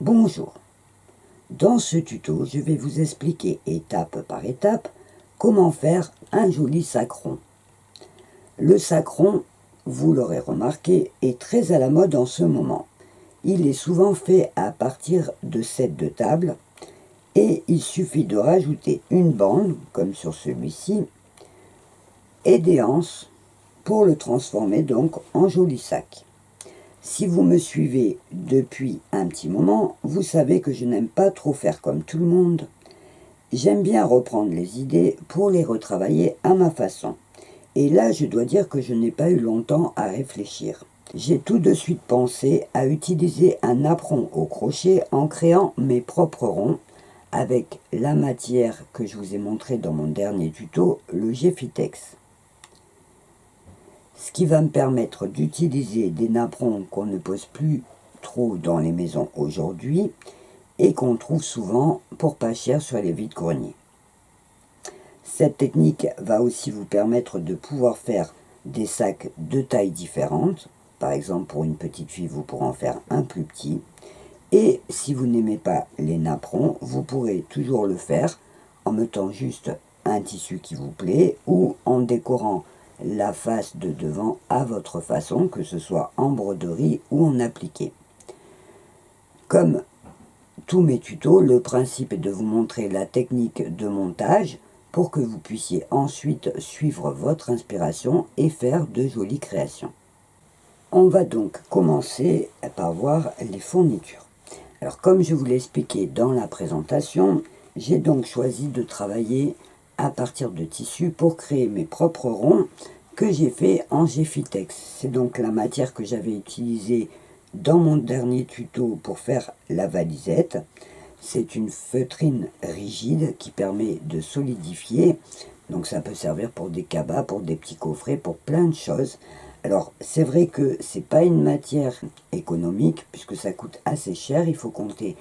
Bonjour, dans ce tuto, je vais vous expliquer étape par étape comment faire un joli sac rond. Le sac rond, vous l'aurez remarqué, est très à la mode en ce moment. Il est souvent fait à partir de sets de table et il suffit de rajouter une bande, comme sur celui-ci, et des anses pour le transformer donc en joli sac. Si vous me suivez depuis un petit moment, vous savez que je n'aime pas trop faire comme tout le monde. J'aime bien reprendre les idées pour les retravailler à ma façon. Et là, je dois dire que je n'ai pas eu longtemps à réfléchir. J'ai tout de suite pensé à utiliser un napperon au crochet en créant mes propres ronds avec la matière que je vous ai montrée dans mon dernier tuto, le Geffitex. Ce qui va me permettre d'utiliser des napperons qu'on ne pose plus trop dans les maisons aujourd'hui et qu'on trouve souvent pour pas cher sur les vides-greniers. Cette technique va aussi vous permettre de pouvoir faire des sacs de tailles différentes. Par exemple, pour une petite fille, vous pourrez en faire un plus petit. Et si vous n'aimez pas les napperons, vous pourrez toujours le faire en mettant juste un tissu qui vous plaît ou en décorant la face de devant à votre façon, que ce soit en broderie ou en appliqué. Comme tous mes tutos, le principe est de vous montrer la technique de montage pour que vous puissiez ensuite suivre votre inspiration et faire de jolies créations. On va donc commencer par voir les fournitures. Alors comme je vous l'ai expliqué dans la présentation, j'ai donc choisi de travailler à partir de tissus pour créer mes propres ronds que j'ai fait en Geffitex. C'est donc la matière que j'avais utilisée dans mon dernier tuto pour faire la valisette. C'est une feutrine rigide qui permet de solidifier. Donc ça peut servir pour des cabas, pour des petits coffrets, pour plein de choses. Alors c'est vrai que c'est pas une matière économique puisque ça coûte assez cher. Il faut compter,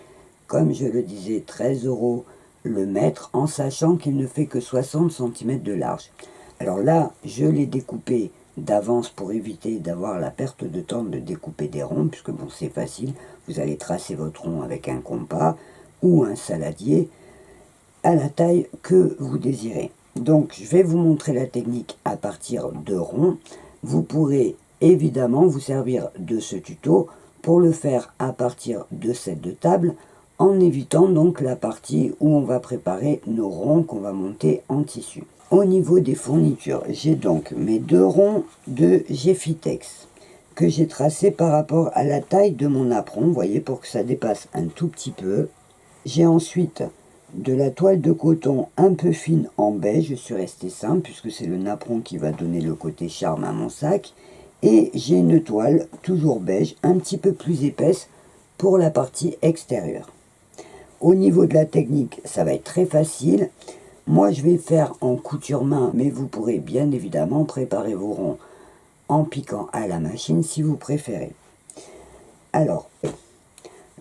comme je le disais, 13 € le mètre en sachant qu'il ne fait que 60 cm de large. Alors là, je l'ai découpé d'avance pour éviter d'avoir la perte de temps de découper des ronds, puisque bon, c'est facile, vous allez tracer votre rond avec un compas ou un saladier à la taille que vous désirez. Donc, je vais vous montrer la technique à partir de ronds. Vous pourrez évidemment vous servir de ce tuto pour le faire à partir de sets de table, en évitant donc la partie où on va préparer nos ronds qu'on va monter en tissu. Au niveau des fournitures, j'ai donc mes deux ronds de Geffitex que j'ai tracés par rapport à la taille de mon napperon, vous voyez, pour que ça dépasse un tout petit peu. J'ai ensuite de la toile de coton un peu fine en beige, je suis resté simple puisque c'est le napperon qui va donner le côté charme à mon sac. Et j'ai une toile toujours beige, un petit peu plus épaisse pour la partie extérieure. Au niveau de la technique, ça va être très facile. Moi, je vais faire en couture main, mais vous pourrez bien évidemment préparer vos ronds en piquant à la machine si vous préférez. Alors,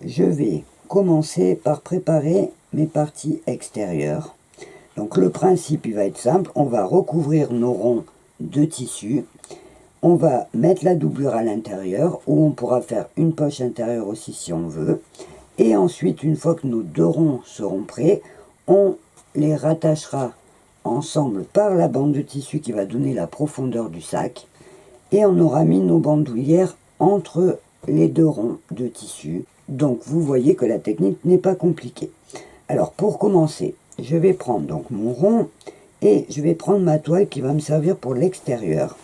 je vais commencer par préparer mes parties extérieures. Donc, le principe, il va être simple. On va recouvrir nos ronds de tissu. On va mettre la doublure à l'intérieur, où on pourra faire une poche intérieure aussi si on veut. Et ensuite, une fois que nos deux ronds seront prêts, on les rattachera ensemble par la bande de tissu qui va donner la profondeur du sac. Et on aura mis nos bandoulières entre les deux ronds de tissu. Donc vous voyez que la technique n'est pas compliquée. Alors pour commencer, je vais prendre donc mon rond et je vais prendre ma toile qui va me servir pour l'extérieur.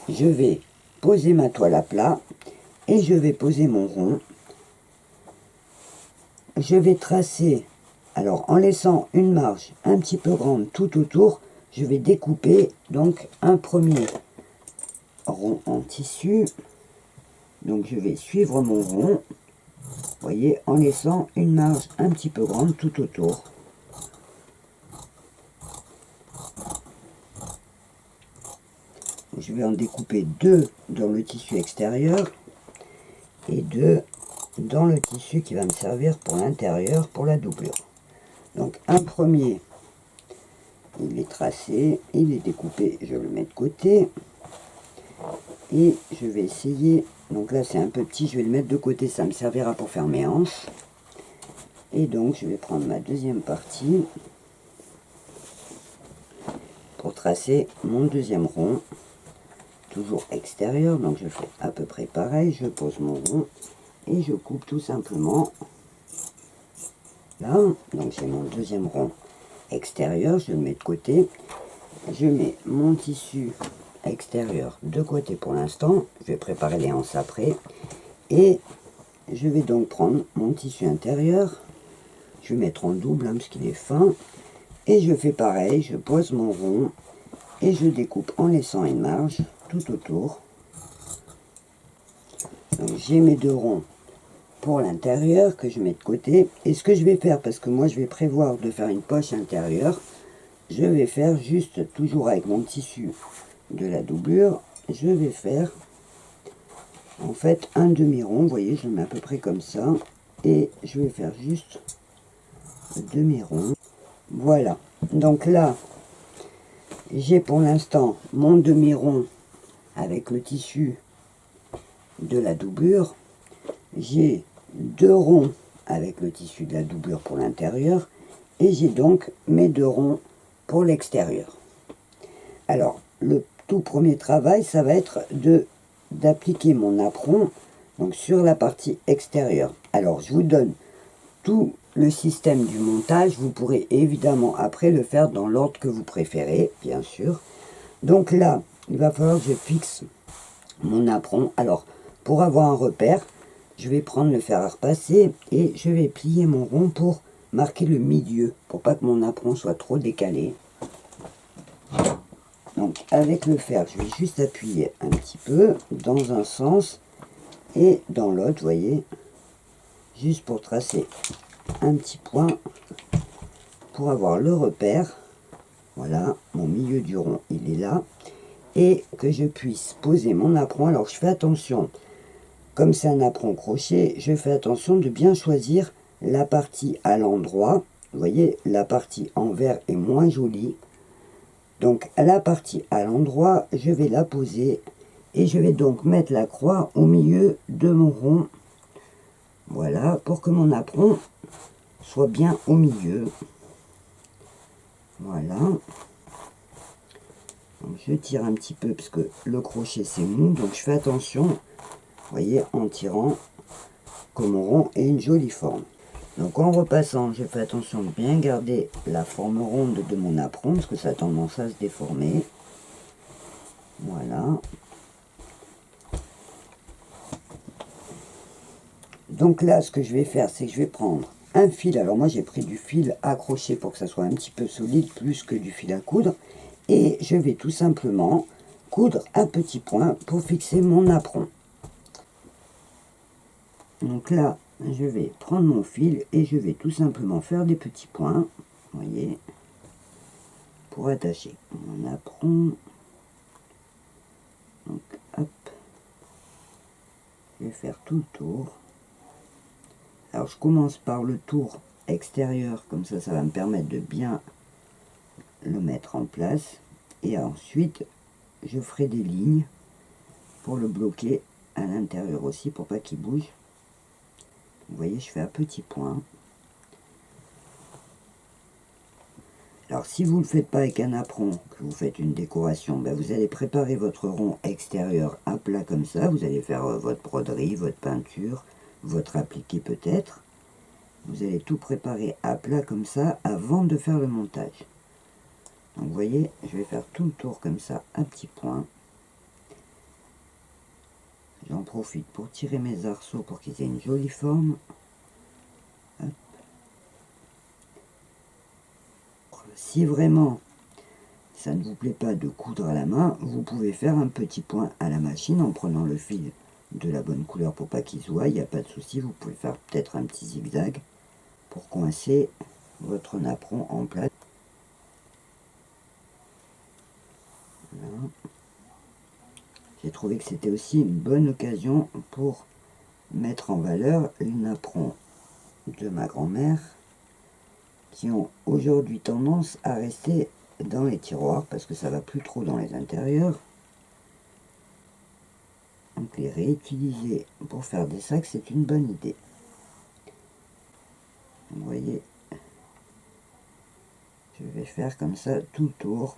Je vais poser ma toile à plat et je vais poser mon rond. Je vais tracer, alors en laissant une marge un petit peu grande tout autour, je vais découper donc un premier rond en tissu. Donc je vais suivre mon rond, vous voyez, en laissant une marge un petit peu grande tout autour. Je vais en découper deux dans le tissu extérieur et deux dans le tissu qui va me servir pour l'intérieur, pour la doublure. Donc un premier, il est tracé, il est découpé, je le mets de côté. Et je vais essayer, donc là c'est un peu petit, je vais le mettre de côté, ça me servira pour faire mes hanches. Et donc je vais prendre ma deuxième partie pour tracer mon deuxième rond, toujours extérieur, donc je fais à peu près pareil, je pose mon rond et je coupe tout simplement là. Donc j'ai mon deuxième rond extérieur, je le mets de côté, je mets mon tissu extérieur de côté pour l'instant, je vais préparer les hanches après, et je vais donc prendre mon tissu intérieur, je vais mettre en double parce qu'il est fin, et je fais pareil, je pose mon rond et je découpe en laissant une marge tout autour. Donc j'ai mes deux ronds pour l'intérieur que je mets de côté, et ce que je vais faire, parce que moi je vais prévoir de faire une poche intérieure, je vais faire juste, toujours avec mon tissu de la doublure, je vais faire en fait un demi-rond, vous voyez, je le mets à peu près comme ça, et je vais faire juste le demi-rond. Voilà, donc là, j'ai pour l'instant mon demi-rond avec le tissu de la doublure, j'ai deux ronds avec le tissu de la doublure pour l'intérieur, et j'ai donc mes deux ronds pour l'extérieur. Alors, le tout premier travail, ça va être d'appliquer mon apron donc sur la partie extérieure. Alors, je vous donne tout le système du montage. Vous pourrez évidemment après le faire dans l'ordre que vous préférez, bien sûr. Donc là, il va falloir que je fixe mon apron. Alors, pour avoir un repère, je vais prendre le fer à repasser et je vais plier mon rond pour marquer le milieu, pour pas que mon apron soit trop décalé. Donc avec le fer, je vais juste appuyer un petit peu dans un sens et dans l'autre, vous voyez, juste pour tracer un petit point pour avoir le repère. Voilà, mon milieu du rond, il est là. Et que je puisse poser mon apron. Alors je fais attention, comme c'est un apron crochet, je fais attention de bien choisir la partie à l'endroit. Vous voyez, la partie envers est moins jolie. Donc la partie à l'endroit, je vais la poser et je vais donc mettre la croix au milieu de mon rond. Voilà, pour que mon apron soit bien au milieu. Voilà. Donc je tire un petit peu parce que le crochet c'est mou, donc je fais attention, vous voyez, en tirant que mon rond ait une jolie forme. Donc en repassant, je fais attention de bien garder la forme ronde de mon apron parce que ça a tendance à se déformer. Voilà. Donc là, ce que je vais faire, c'est que je vais prendre un fil. Alors moi, j'ai pris du fil accroché pour que ça soit un petit peu solide, plus que du fil à coudre. Et je vais tout simplement coudre un petit point pour fixer mon apron. Donc là, je vais prendre mon fil et je vais tout simplement faire des petits points, vous voyez, pour attacher mon apron. Donc hop, je vais faire tout le tour. Alors je commence par le tour extérieur, comme ça va me permettre de bien le mettre en place. Et ensuite, je ferai des lignes pour le bloquer à l'intérieur aussi, pour pas qu'il bouge. Vous voyez, je fais un petit point. Alors si vous ne le faites pas avec un apron, que vous faites une décoration, ben vous allez préparer votre rond extérieur à plat comme ça. Vous allez faire votre broderie, votre peinture, votre appliqué peut-être. Vous allez tout préparer à plat comme ça avant de faire le montage. Donc vous voyez, je vais faire tout le tour comme ça, un petit point. J'en profite pour tirer mes arceaux pour qu'ils aient une jolie forme. Hop. Si vraiment ça ne vous plaît pas de coudre à la main, vous pouvez faire un petit point à la machine en prenant le fil de la bonne couleur pour pas qu'il se voie. Il n'y a pas de souci, vous pouvez faire peut-être un petit zigzag pour coincer votre napperon en place. Voilà. J'ai trouvé que c'était aussi une bonne occasion pour mettre en valeur les napperons de ma grand-mère qui ont aujourd'hui tendance à rester dans les tiroirs parce que ça va plus trop dans les intérieurs. Donc les réutiliser pour faire des sacs, c'est une bonne idée. Vous voyez, je vais faire comme ça tout le tour.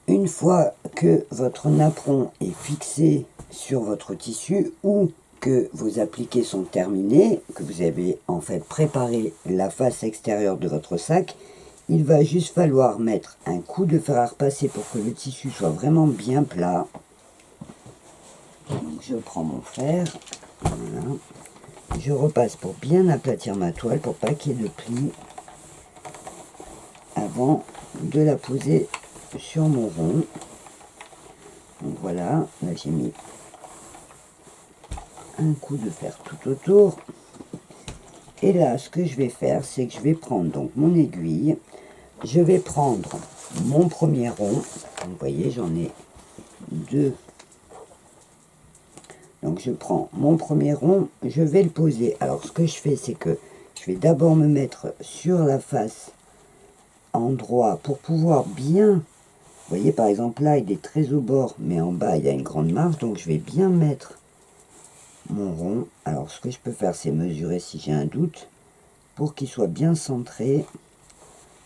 Une fois que votre napperon est fixé sur votre tissu ou que vos appliqués sont terminés, que vous avez en fait préparé la face extérieure de votre sac, il va juste falloir mettre un coup de fer à repasser pour que le tissu soit vraiment bien plat. Donc je prends mon fer, voilà. Je repasse pour bien aplatir ma toile, pour pas qu'il y ait de plis avant de la poser sur mon rond. Donc voilà, là j'ai mis un coup de fer tout autour. Et là, ce que je vais faire, c'est que je vais prendre donc mon aiguille. Je vais prendre mon premier rond. Vous voyez, j'en ai deux. Donc je prends mon premier rond, je vais le poser. Alors ce que je fais, c'est que je vais d'abord me mettre sur la face en droit pour pouvoir bien... Vous voyez, par exemple, là, il est très au bord, mais en bas, il y a une grande marge. Donc je vais bien mettre mon rond. Alors ce que je peux faire, c'est mesurer si j'ai un doute pour qu'il soit bien centré.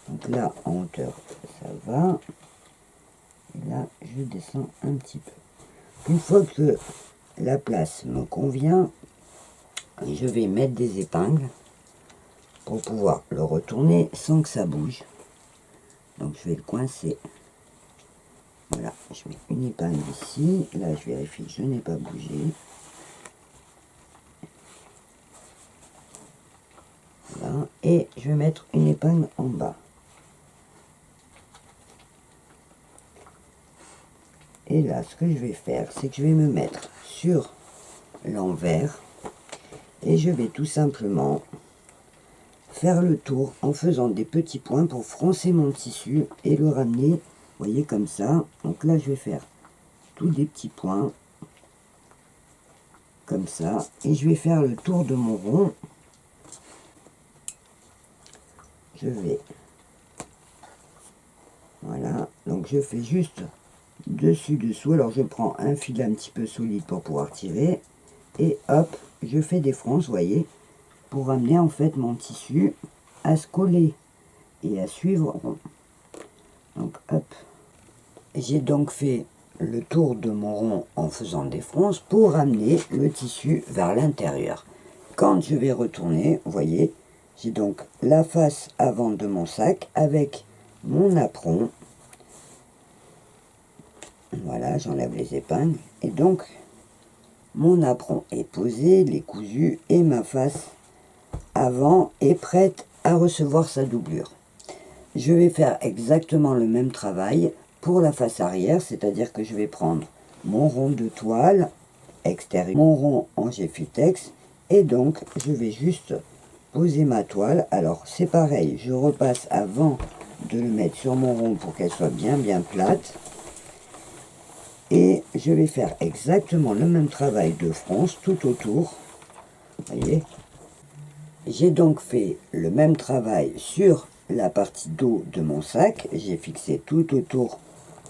Donc là, en hauteur, ça va. Et là, je descends un petit peu. Une fois que la place me convient, je vais mettre des épingles pour pouvoir le retourner sans que ça bouge. Donc je vais le coincer. Voilà, je mets une épingle ici. Là, je vérifie que je n'ai pas bougé. Voilà, et je vais mettre une épingle en bas. Et là, ce que je vais faire, c'est que je vais me mettre sur l'envers et je vais tout simplement faire le tour en faisant des petits points pour froncer mon tissu et le ramener, vous voyez, comme ça. Donc là, je vais faire tous des petits points comme ça et je vais faire le tour de mon rond. Je vais, voilà, donc je fais juste dessus dessous. Alors je prends un fil un petit peu solide pour pouvoir tirer et hop, je fais des fronces, vous voyez, pour amener en fait mon tissu à se coller et à suivre rond. Donc hop, j'ai donc fait le tour de mon rond en faisant des fronces pour amener le tissu vers l'intérieur. Quand je vais retourner, vous voyez, j'ai donc la face avant de mon sac avec mon napperon. Voilà, j'enlève les épingles et donc mon napperon est posé, il est cousu et ma face avant est prête à recevoir sa doublure. Je vais faire exactement le même travail pour la face arrière, c'est-à-dire que je vais prendre mon rond de toile extérieur, mon rond en Geffitex, et donc je vais juste poser ma toile. Alors c'est pareil, je repasse avant de le mettre sur mon rond pour qu'elle soit bien plate. Et je vais faire exactement le même travail de fronce tout autour. Vous voyez, j'ai donc fait le même travail sur la partie dos de mon sac. J'ai fixé tout autour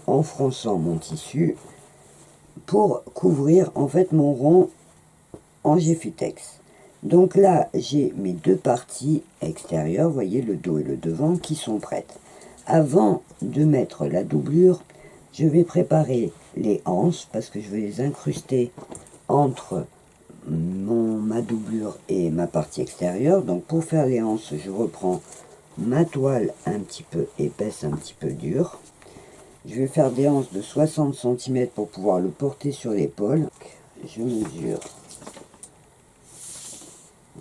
en fronçant mon tissu pour couvrir en fait mon rond en Geffitex. Donc là, j'ai mes deux parties extérieures, vous voyez, le dos et le devant, qui sont prêtes. Avant de mettre la doublure, je vais préparer les anses parce que je vais les incruster entre ma doublure et ma partie extérieure. Donc pour faire les anses, je reprends ma toile un petit peu épaisse, un petit peu dure. Je vais faire des anses de 60 cm pour pouvoir le porter sur l'épaule. Je mesure,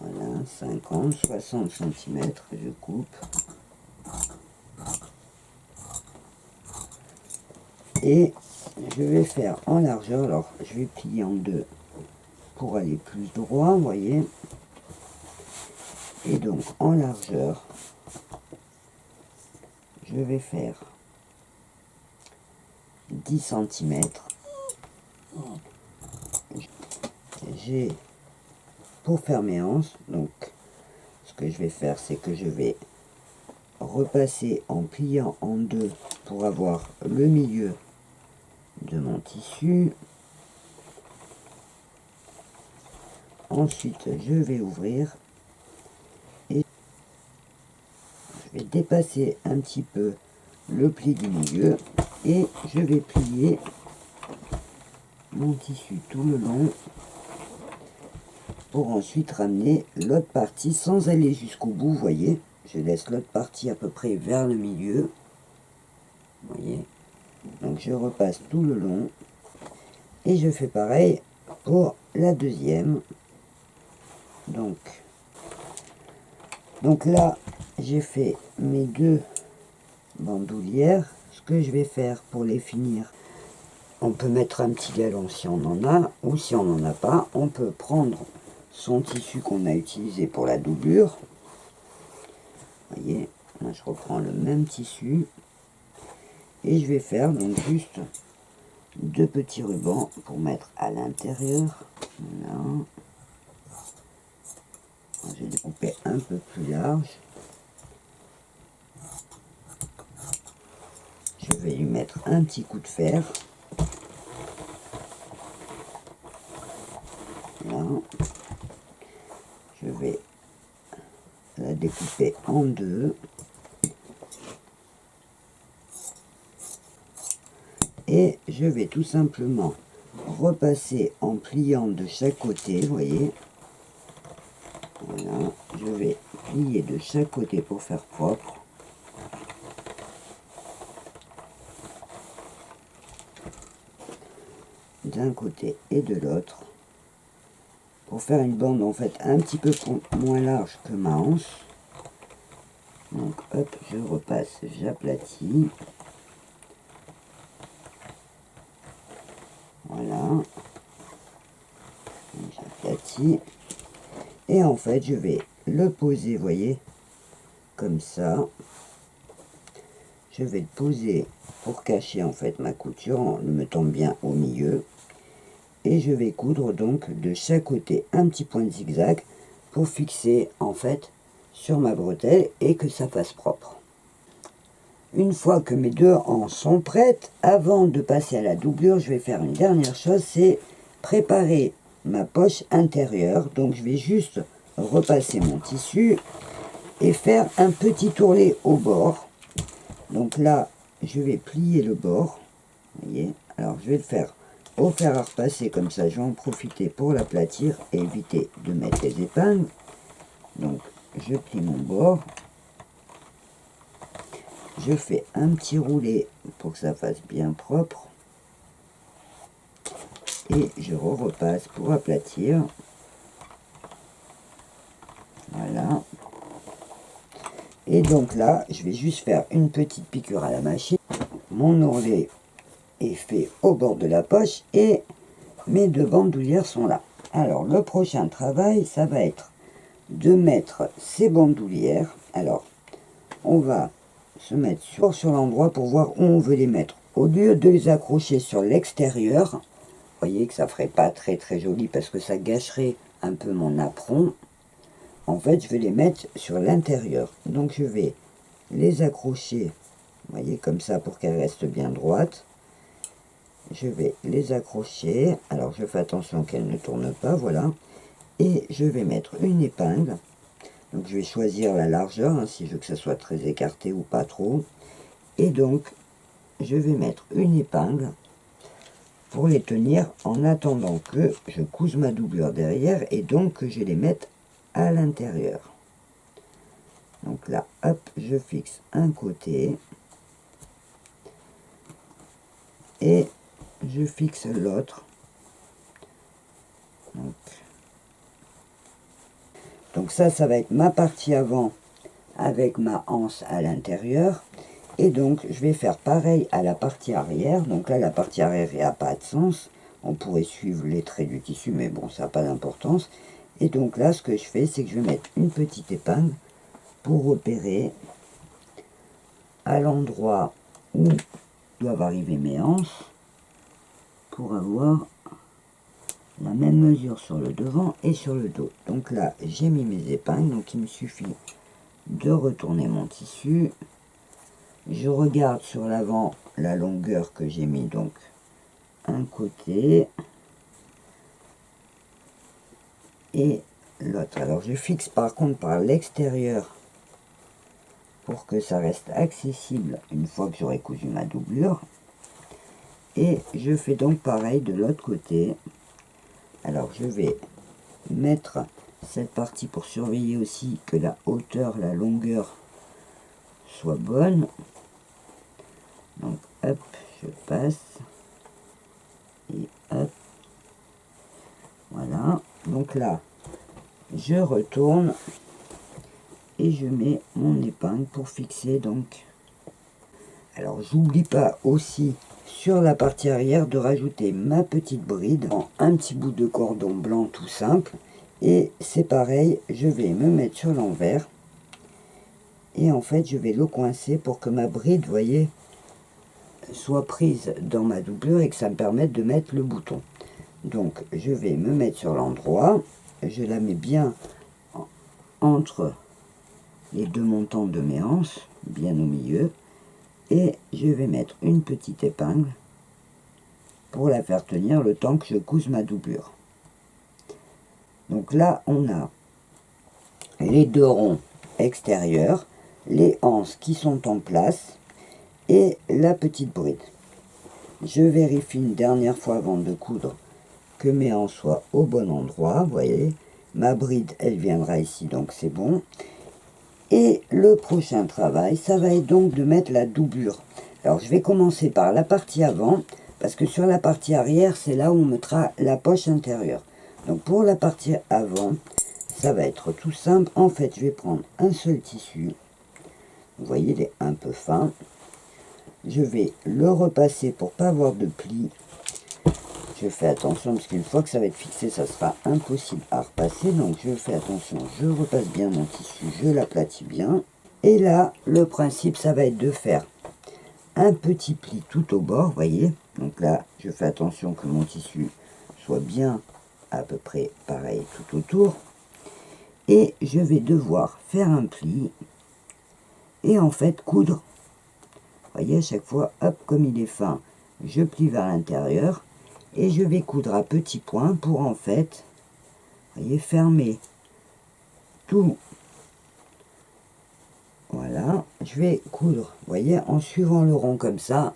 voilà, 50, 60 cm, je coupe. Et je vais faire en largeur, alors je vais plier en deux pour aller plus droit, vous voyez. Et donc en largeur, je vais faire 10 cm. J'ai, pour faire mes anses, donc ce que je vais faire, c'est que je vais repasser en pliant en deux pour avoir le milieu de mon tissu. Ensuite, je vais ouvrir et je vais dépasser un petit peu le pli du milieu et je vais plier mon tissu tout le long pour ensuite ramener l'autre partie sans aller jusqu'au bout. Vous voyez, je laisse l'autre partie à peu près vers le milieu. Vous voyez, donc je repasse tout le long et je fais pareil pour la deuxième. Donc là, j'ai fait mes deux bandoulières. Ce que je vais faire pour les finir, on peut mettre un petit galon si on en a, ou si on n'en a pas, on peut prendre son tissu qu'on a utilisé pour la doublure. Vous voyez, là je reprends le même tissu et je vais faire donc juste deux petits rubans pour mettre à l'intérieur. Voilà. Je vais découper un peu plus large. Je vais lui mettre un petit coup de fer. Là. Je vais la découper en deux. Et je vais tout simplement repasser en pliant de chaque côté, vous voyez. Voilà, je vais plier de chaque côté pour faire propre. D'un côté et de l'autre. Pour faire une bande en fait un petit peu moins large que ma hanche. Donc hop, je repasse, j'aplatis. Voilà. J'aplatis. Et en fait, je vais le poser, vous voyez, comme ça. Je vais le poser pour cacher en fait ma couture en le mettant bien au milieu. Et je vais coudre donc de chaque côté un petit point de zigzag pour fixer en fait sur ma bretelle et que ça fasse propre. Une fois que mes deux hanches sont prêtes, avant de passer à la doublure, je vais faire une dernière chose, c'est préparer ma poche intérieure. Donc je vais juste repasser mon tissu et faire un petit tourné au bord. Donc là, je vais plier le bord. Vous voyez, alors je vais le faire au fer à repasser, comme ça je vais en profiter pour l'aplatir et éviter de mettre les épingles. Donc je plie mon bord. Je fais un petit roulé pour que ça fasse bien propre. Et je repasse pour aplatir. Voilà. Et donc là, je vais juste faire une petite piqûre à la machine. Mon ourlet est fait au bord de la poche et mes deux bandoulières sont là. Alors le prochain travail, ça va être de mettre ces bandoulières. Alors, on va se mettre sur l'endroit pour voir où on veut les mettre. Au lieu de les accrocher sur l'extérieur, vous voyez que ça ferait pas très joli parce que ça gâcherait un peu mon apron. En fait, je vais les mettre sur l'intérieur. Donc, je vais les accrocher, vous voyez, comme ça pour qu'elles restent bien droites. Je vais les accrocher. Alors, je fais attention qu'elles ne tournent pas, voilà. Et je vais mettre une épingle. Donc, je vais choisir la largeur, hein, si je veux que ça soit très écarté ou pas trop. Et donc, je vais mettre une épingle pour les tenir en attendant que je couse ma doublure derrière et donc que je les mette à l'intérieur. Donc là, hop, je fixe un côté et je fixe l'autre. Donc ça va être ma partie avant avec ma anse à l'intérieur. Et donc, je vais faire pareil à la partie arrière. Donc là, la partie arrière, il n'y a pas de sens. On pourrait suivre les traits du tissu, mais bon, ça n'a pas d'importance. Et donc là, ce que je fais, c'est que je vais mettre une petite épingle pour repérer à l'endroit où doivent arriver mes hanches, pour avoir la même mesure sur le devant et sur le dos. Donc là, j'ai mis mes épingles, donc il me suffit de retourner mon tissu. Je regarde sur l'avant la longueur que j'ai mis donc un côté et l'autre. Alors je fixe par contre par l'extérieur pour que ça reste accessible une fois que j'aurai cousu ma doublure. Et je fais donc pareil de l'autre côté. Alors je vais mettre cette partie pour surveiller aussi que la hauteur, la longueur soit bonne. Donc hop, je passe et hop, voilà. Donc là je retourne et je mets mon épingle pour fixer. Donc alors j'oublie pas aussi sur la partie arrière de rajouter ma petite bride en un petit bout de cordon blanc tout simple. Et c'est pareil, je vais me mettre sur l'envers et en fait je vais le coincer pour que ma bride, vous voyez, soit prise dans ma doublure et que ça me permette de mettre le bouton. Donc je vais me mettre sur l'endroit, je la mets bien entre les deux montants de mes hanches, bien au milieu, et je vais mettre une petite épingle pour la faire tenir le temps que je couse ma doublure. Donc là on a les deux ronds extérieurs, les anses qui sont en place et la petite bride. Je vérifie une dernière fois avant de coudre que mes anses soient au bon endroit. Vous voyez, ma bride elle viendra ici, donc c'est bon. Et le prochain travail, ça va être donc de mettre la doublure. Alors je vais commencer par la partie avant, parce que sur la partie arrière, c'est là où on mettra la poche intérieure. Donc pour la partie avant, ça va être tout simple. En fait, je vais prendre un seul tissu. Vous voyez, il est un peu fin. Je vais le repasser pour pas avoir de plis. Je fais attention parce qu'une fois que ça va être fixé, ça sera impossible à repasser. Donc je fais attention, je repasse bien mon tissu, je l'aplatis bien. Et là, le principe, ça va être de faire un petit pli tout au bord, vous voyez. Donc là, je fais attention que mon tissu soit bien à peu près pareil tout autour. Et je vais devoir faire un pli et en fait coudre. Vous voyez, à chaque fois, hop, comme il est fin, je plie vers l'intérieur et je vais coudre à petits points pour en fait, vous voyez, fermer tout. Voilà, je vais coudre, vous voyez, en suivant le rond comme ça,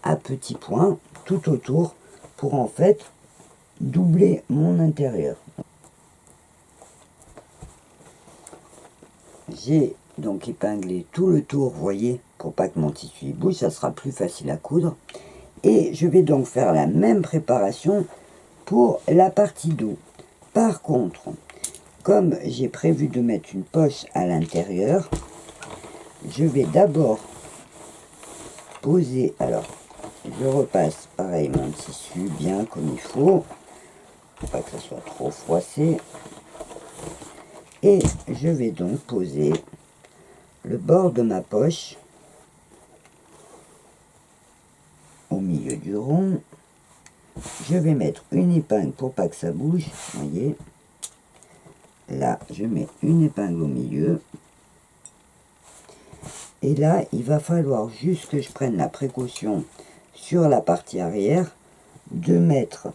à petits points, tout autour, pour en fait doubler mon intérieur. J'ai donc épinglé tout le tour, vous voyez, pour pas que mon tissu bouge, ça sera plus facile à coudre. Et je vais donc faire la même préparation pour la partie dos. Par contre, comme j'ai prévu de mettre une poche à l'intérieur, je vais d'abord poser, alors je repasse pareil mon tissu bien comme il faut, pour pas que ça soit trop froissé. Et je vais donc poser le bord de ma poche au milieu du rond. Je vais mettre une épingle pour pas que ça bouge, vous voyez. Là, je mets une épingle au milieu. Et là, il va falloir juste que je prenne la précaution sur la partie arrière de mettre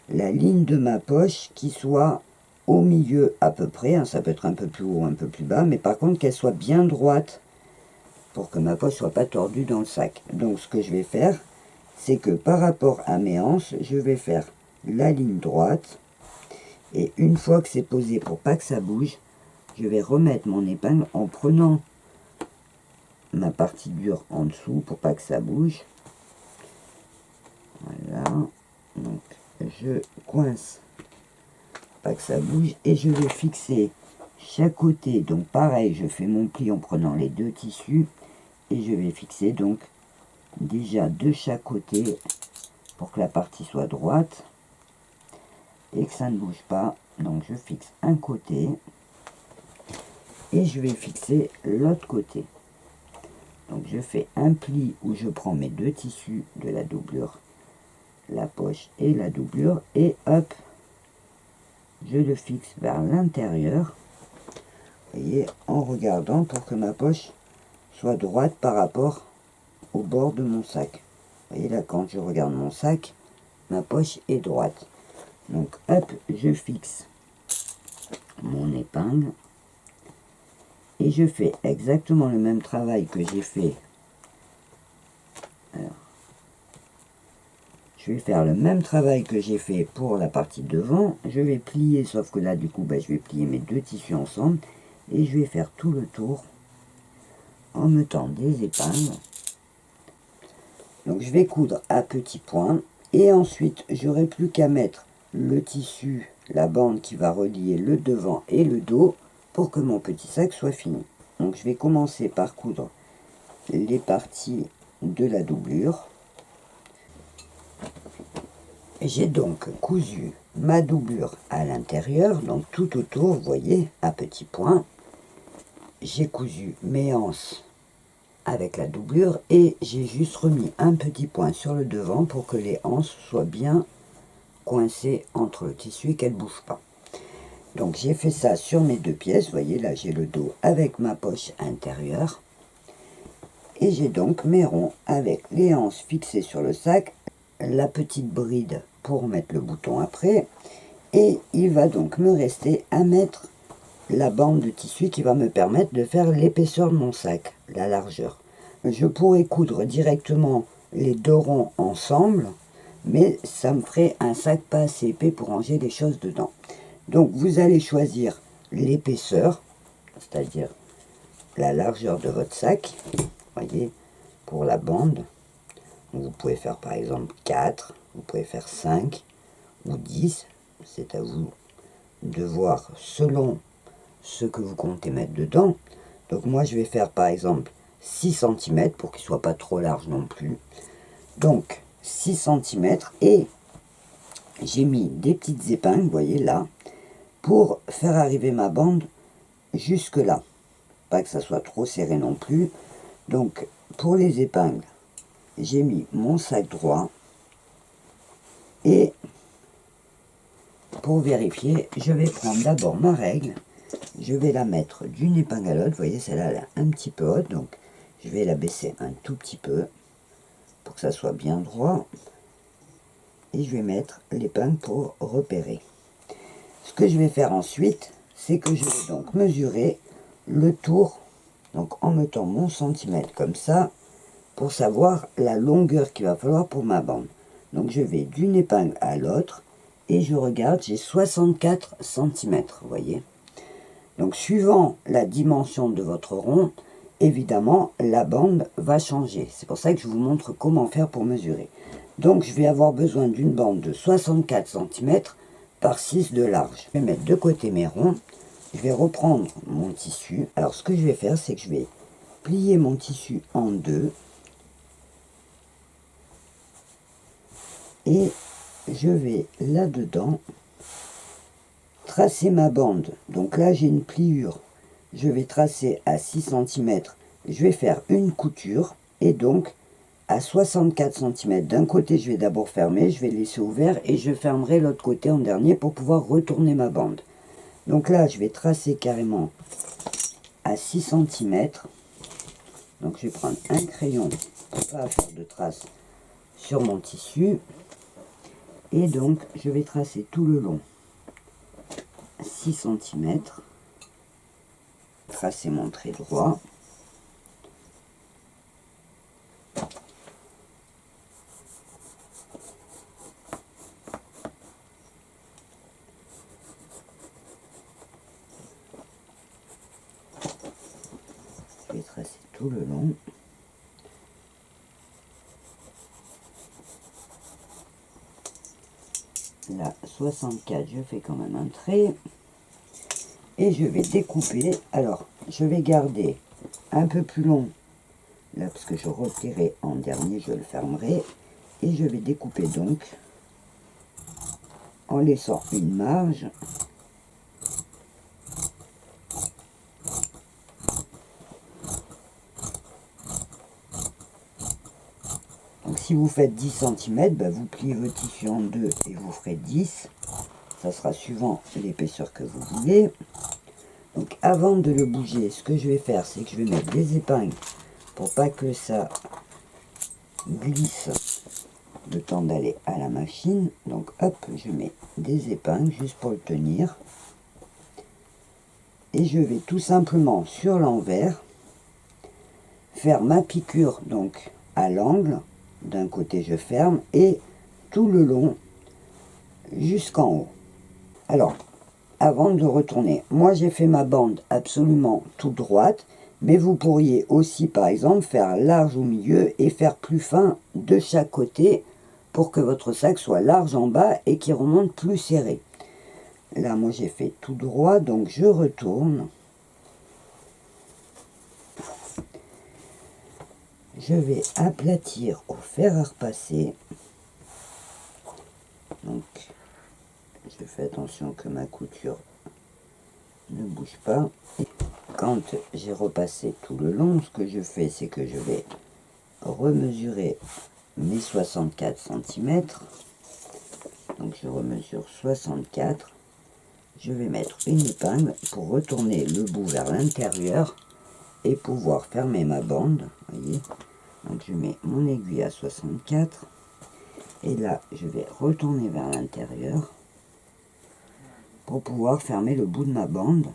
la ligne de ma poche qui soit au milieu à peu près, hein, ça peut être un peu plus haut, un peu plus bas, mais par contre qu'elle soit bien droite pour que ma poche soit pas tordue dans le sac. Donc ce que je vais faire, c'est que par rapport à mes hanches, je vais faire la ligne droite et une fois que c'est posé pour pas que ça bouge, je vais remettre mon épingle en prenant ma partie dure en dessous pour pas que ça bouge. Voilà, donc je coince pas que ça bouge et je vais fixer chaque côté. Donc pareil, je fais mon pli en prenant les deux tissus et je vais fixer donc déjà de chaque côté pour que la partie soit droite et que ça ne bouge pas. Donc je fixe un côté et je vais fixer l'autre côté. Donc je fais un pli où je prends mes deux tissus de la doublure, la poche et la doublure, et hop, je le fixe vers l'intérieur, vous voyez, en regardant pour que ma poche soit droite par rapport au bord de mon sac. Vous voyez là, quand je regarde mon sac, ma poche est droite. Donc hop, je fixe mon épingle et je fais exactement le même travail que j'ai fait. Alors, je vais faire le même travail que j'ai fait pour la partie devant. Je vais plier, sauf que là du coup je vais plier mes deux tissus ensemble et je vais faire tout le tour en mettant des épingles. Donc je vais coudre à petits points et ensuite j'aurai plus qu'à mettre le tissu, la bande qui va relier le devant et le dos pour que mon petit sac soit fini. Donc je vais commencer par coudre les parties de la doublure. J'ai donc cousu ma doublure à l'intérieur, donc tout autour, vous voyez, à petits points. J'ai cousu mes anses avec la doublure et j'ai juste remis un petit point sur le devant pour que les anses soient bien coincées entre le tissu et qu'elles ne bougent pas. Donc j'ai fait ça sur mes deux pièces, vous voyez là j'ai le dos avec ma poche intérieure et j'ai donc mes ronds avec les anses fixées sur le sac, la petite bride pour mettre le bouton après et il va donc me rester à mettre la bande de tissu qui va me permettre de faire l'épaisseur de mon sac, la largeur. Je pourrais coudre directement les deux ronds ensemble, mais ça me ferait un sac pas assez épais pour ranger les choses dedans. Donc vous allez choisir l'épaisseur, c'est-à-dire la largeur de votre sac, voyez, pour la bande. Vous pouvez faire par exemple 4, vous pouvez faire 5 ou 10, c'est à vous de voir selon ce que vous comptez mettre dedans. Donc moi je vais faire par exemple 6 cm pour qu'il ne soit pas trop large non plus. Donc 6 cm et j'ai mis des petites épingles, vous voyez là, pour faire arriver ma bande jusque là. Pas que ça soit trop serré non plus. Donc pour les épingles, j'ai mis mon sac droit et pour vérifier, je vais prendre d'abord ma règle. Je vais la mettre d'une épingle à l'autre. Vous voyez, celle-là, elle est un petit peu haute, donc je vais la baisser un tout petit peu pour que ça soit bien droit. Et je vais mettre l'épingle pour repérer. Ce que je vais faire ensuite, c'est que je vais donc mesurer le tour, donc en mettant mon centimètre comme ça, pour savoir la longueur qu'il va falloir pour ma bande. Donc je vais d'une épingle à l'autre et je regarde, j'ai 64 cm, vous voyez. Donc suivant la dimension de votre rond, évidemment la bande va changer. C'est pour ça que je vous montre comment faire pour mesurer. Donc je vais avoir besoin d'une bande de 64 cm par 6 de large. Je vais mettre de côté mes ronds. Je vais reprendre mon tissu. Alors ce que je vais faire, c'est que je vais plier mon tissu en deux. Et je vais là-dedans tracer ma bande. Donc là j'ai une pliure. Je vais tracer à 6 cm. Je vais faire une couture. Et donc à 64 cm d'un côté je vais d'abord fermer. Je vais laisser ouvert et je fermerai l'autre côté en dernier pour pouvoir retourner ma bande. Donc là je vais tracer carrément à 6 cm. Donc je vais prendre un crayon pour pas faire de traces sur mon tissu. Et donc je vais tracer tout le long 6 cm. Tracer mon trait droit. Je vais tracer tout le long. Là, 64, je fais quand même un trait. Et je vais découper. Alors, je vais garder un peu plus long. Là, parce que je replierai en dernier, je le fermerai. Et je vais découper donc en laissant une marge. Donc si vous faites 10 cm, vous pliez votre tissu en deux et vous ferez 10. Ça sera suivant l'épaisseur que vous voulez. Donc avant de le bouger, ce que je vais faire, c'est que je vais mettre des épingles pour pas que ça glisse le temps d'aller à la machine. Donc hop, je mets des épingles juste pour le tenir. Et je vais tout simplement sur l'envers faire ma piqûre donc à l'angle. D'un côté je ferme et tout le long jusqu'en haut. Alors, avant de retourner, moi j'ai fait ma bande absolument toute droite, mais vous pourriez aussi par exemple faire large au milieu et faire plus fin de chaque côté pour que votre sac soit large en bas et qu'il remonte plus serré. Là moi j'ai fait tout droit, donc je retourne. Je vais aplatir au fer à repasser. Donc je fais attention que ma couture ne bouge pas. Et quand j'ai repassé tout le long, ce que je fais, c'est que je vais remesurer mes 64 cm. Donc je remesure 64. Je vais mettre une épingle pour retourner le bout vers l'intérieur et pouvoir fermer ma bande. Voyez. Donc je mets mon aiguille à 64. Et là, je vais retourner vers l'intérieur pour pouvoir fermer le bout de ma bande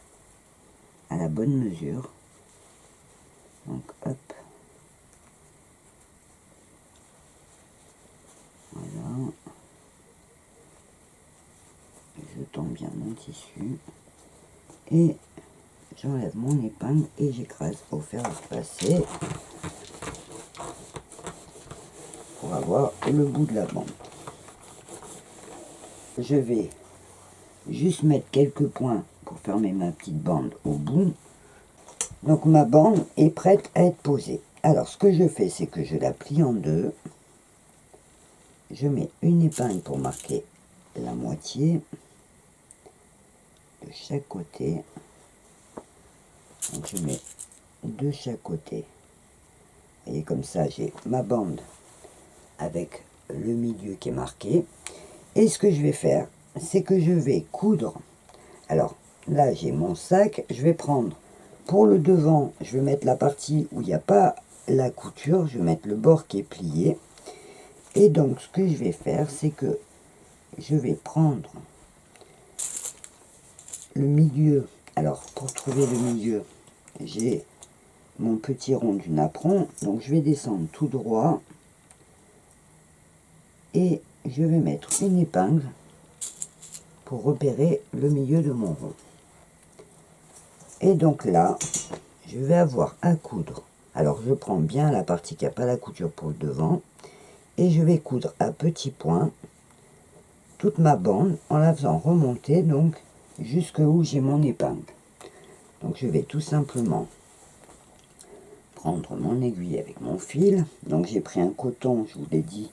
à la bonne mesure. Donc hop. Voilà. Je tends bien mon tissu. Et j'enlève mon épingle et j'écrase au fer à repasser pour avoir le bout de la bande. Je vais juste mettre quelques points pour fermer ma petite bande au bout. Donc ma bande est prête à être posée. Alors ce que je fais, c'est que je la plie en deux. Je mets une épingle pour marquer la moitié de chaque côté. Donc je mets de chaque côté. Vous voyez, comme ça j'ai ma bande avec le milieu qui est marqué. Et ce que je vais faire, c'est que je vais coudre. Alors là j'ai mon sac, je vais prendre pour le devant, je vais mettre la partie où il n'y a pas la couture, je vais mettre le bord qui est plié. Et donc ce que je vais faire, c'est que je vais prendre le milieu. Alors pour trouver le milieu, j'ai mon petit rond du napperon, donc je vais descendre tout droit et je vais mettre une épingle pour repérer le milieu de mon rond. Et donc là, je vais avoir à coudre. Alors je prends bien la partie qui n'a pas la couture pour le devant et je vais coudre à petits points toute ma bande en la faisant remonter donc jusque où j'ai mon épingle. Donc je vais tout simplement prendre mon aiguille avec mon fil. Donc j'ai pris un coton, je vous l'ai dit,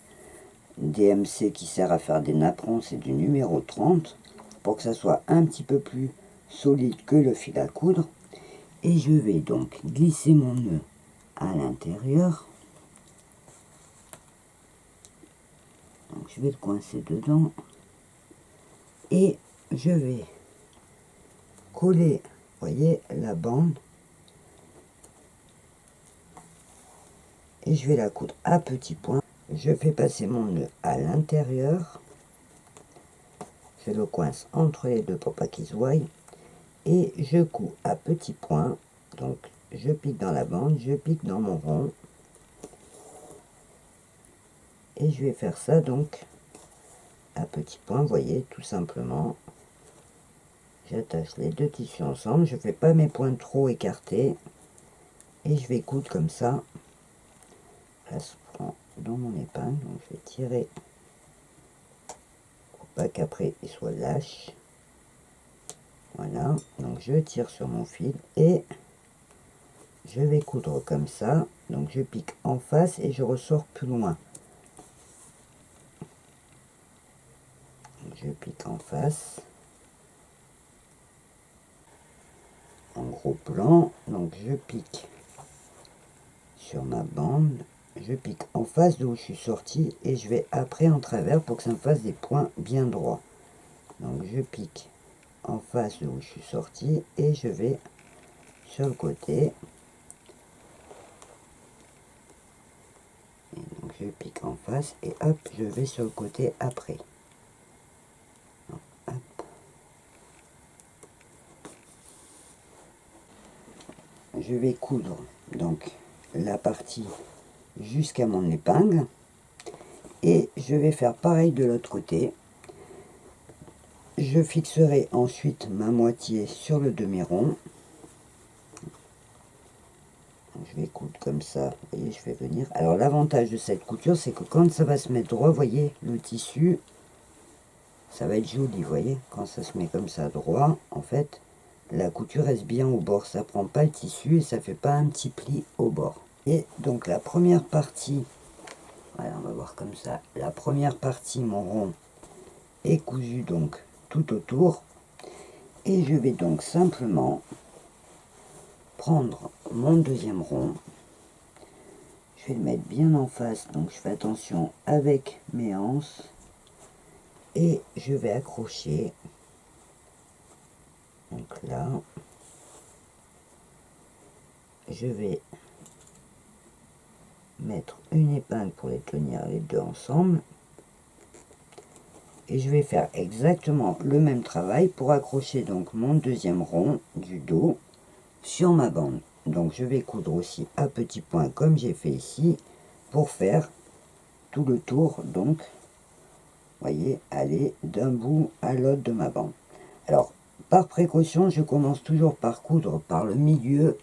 DMC qui sert à faire des napperons, c'est du numéro 30 pour que ça soit un petit peu plus solide que le fil à coudre. Et je vais donc glisser mon nœud à l'intérieur. Donc je vais le coincer dedans et je vais coller, vous voyez, la bande et je vais la coudre à petits points. Je fais passer mon nœud à l'intérieur, je le coince entre les deux pour pas qu'il se voie et je couds à petits points. Donc je pique dans la bande, je pique dans mon rond et je vais faire ça donc à petits points, vous voyez, tout simplement. J'attache les deux tissus ensemble, je ne fais pas mes points trop écartés et je vais coudre comme ça. Là, je prends dans mon épingle, donc je vais tirer pour pas qu'après il soit lâche. Voilà, donc je tire sur mon fil et je vais coudre comme ça. Donc je pique en face et je ressors plus loin. Je pique en face. En gros plan, donc je pique sur ma bande, je pique en face d'où je suis sorti et je vais après en travers pour que ça me fasse des points bien droits. Donc je pique en face de où je suis sorti et je vais sur le côté. Et donc je pique en face et hop, je vais sur le côté après. Hop. Je vais coudre donc la partie jusqu'à mon épingle et je vais faire pareil de l'autre côté. Je fixerai ensuite ma moitié sur le demi-rond. Je vais coudre comme ça, vous voyez, je vais venir. Alors l'avantage de cette couture, c'est que quand ça va se mettre droit, vous voyez, le tissu, ça va être joli, vous voyez. Quand ça se met comme ça droit, en fait, la couture reste bien au bord. Ça prend pas le tissu et ça fait pas un petit pli au bord. Et donc la première partie, voilà, on va voir comme ça. La première partie, mon rond, est cousu donc tout autour. Et je vais donc simplement prendre mon deuxième rond. Je vais le mettre bien en face, donc je fais attention avec mes anses. Et je vais accrocher. Donc là, je vais mettre une épingle pour les tenir les deux ensemble. Et je vais faire exactement le même travail pour accrocher donc mon deuxième rond du dos sur ma bande. Donc je vais coudre aussi à petits points comme j'ai fait ici pour faire tout le tour, donc voyez, aller d'un bout à l'autre de ma bande. Alors par précaution, je commence toujours par coudre par le milieu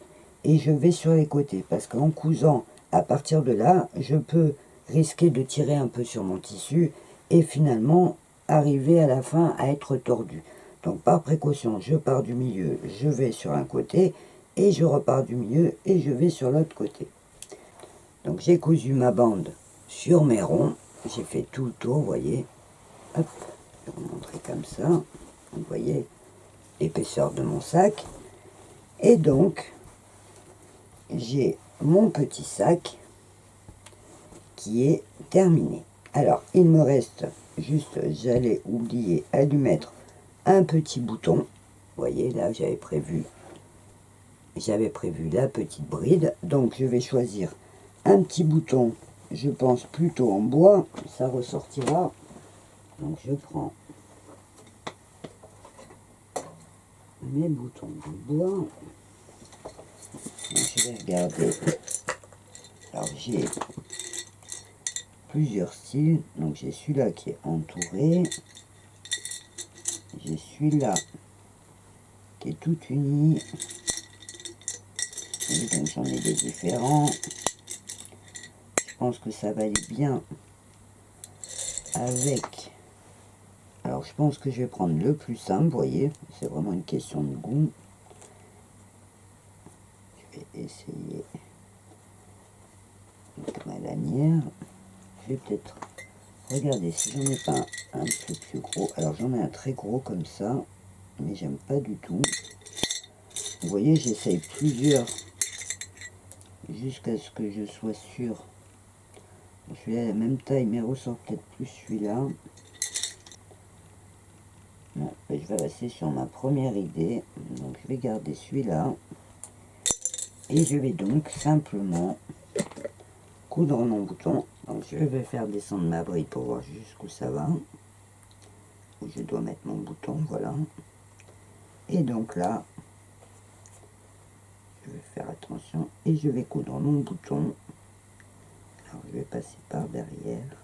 et je vais sur les côtés parce qu'en cousant à partir de là, je peux risquer de tirer un peu sur mon tissu et finalement arriver à la fin à être tordu. Donc par précaution, je pars du milieu, je vais sur un côté et je repars du milieu et je vais sur l'autre côté. Donc j'ai cousu ma bande sur mes ronds, j'ai fait tout le tour, vous voyez. Hop, je vais vous montrer comme ça. Vous voyez l'épaisseur de mon sac. Et donc j'ai mon petit sac qui est terminé. Alors il me reste juste, j'allais oublier à lui mettre un petit bouton. Vous voyez là, j'avais prévu la petite bride. Donc je vais choisir un petit bouton, je pense plutôt en bois, ça ressortira. Donc je prends mes boutons de bois. Donc, je vais regarder. Alors j'ai plusieurs styles. Donc j'ai celui-là qui est entouré. J'ai celui-là qui est tout uni. Et donc j'en ai des différents. Je pense que ça va aller bien avec. Alors je pense que je vais prendre le plus simple, vous voyez. C'est vraiment une question de goût. Je vais essayer avec ma lanière. Je vais peut-être regarder si j'en ai pas un peu plus gros. Alors j'en ai un très gros comme ça, mais j'aime pas du tout. Vous voyez, j'essaye plusieurs jusqu'à ce que je sois sûr. Celui-là a la même taille, mais ressort peut-être plus celui-là. Non, je vais rester sur ma première idée. Donc je vais garder celui-là. Et je vais donc simplement coudre mon bouton. Donc je vais faire descendre ma bride pour voir jusqu'où ça va. Où je dois mettre mon bouton, voilà. Et donc là, je vais faire attention et je vais coudre mon bouton. Alors je vais passer par derrière.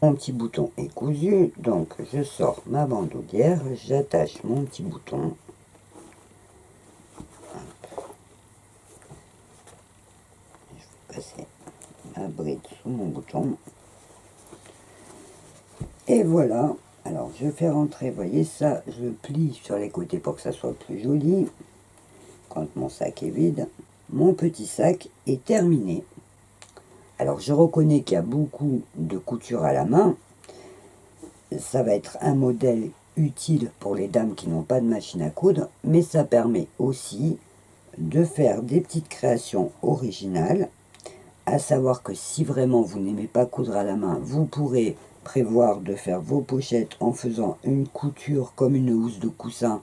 Mon petit bouton est cousu, donc je sors ma bandoulière, j'attache mon petit bouton. Je vais passer ma bride sous mon bouton. Et voilà. Alors je fais rentrer, vous voyez ça, je plie sur les côtés pour que ça soit plus joli. Quand mon sac est vide, mon petit sac est terminé. Alors je reconnais qu'il y a beaucoup de couture à la main. Ça va être un modèle utile pour les dames qui n'ont pas de machine à coudre, mais ça permet aussi de faire des petites créations originales. À savoir que si vraiment vous n'aimez pas coudre à la main, vous pourrez prévoir de faire vos pochettes en faisant une couture comme une housse de coussin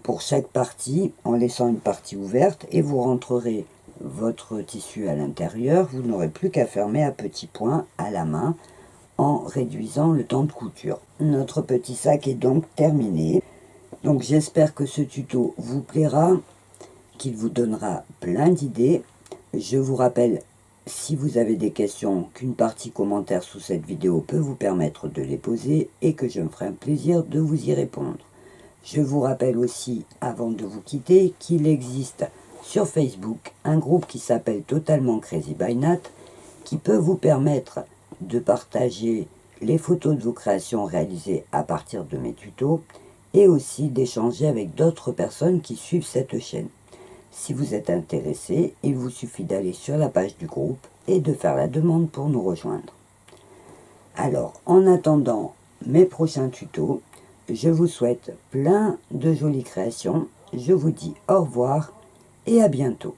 pour chaque partie, en laissant une partie ouverte, et vous rentrerez votre tissu à l'intérieur, vous n'aurez plus qu'à fermer à petits points à la main en réduisant le temps de couture. Notre petit sac est donc terminé. Donc j'espère que ce tuto vous plaira, qu'il vous donnera plein d'idées. Je vous rappelle, si vous avez des questions, qu'une partie commentaire sous cette vidéo peut vous permettre de les poser et que je me ferai un plaisir de vous y répondre. Je vous rappelle aussi, avant de vous quitter, qu'il existe sur Facebook un groupe qui s'appelle Totalement Crazy by Nat, qui peut vous permettre de partager les photos de vos créations réalisées à partir de mes tutos et aussi d'échanger avec d'autres personnes qui suivent cette chaîne. Si vous êtes intéressé, il vous suffit d'aller sur la page du groupe et de faire la demande pour nous rejoindre. Alors, en attendant mes prochains tutos, je vous souhaite plein de jolies créations. Je vous dis au revoir et à bientôt.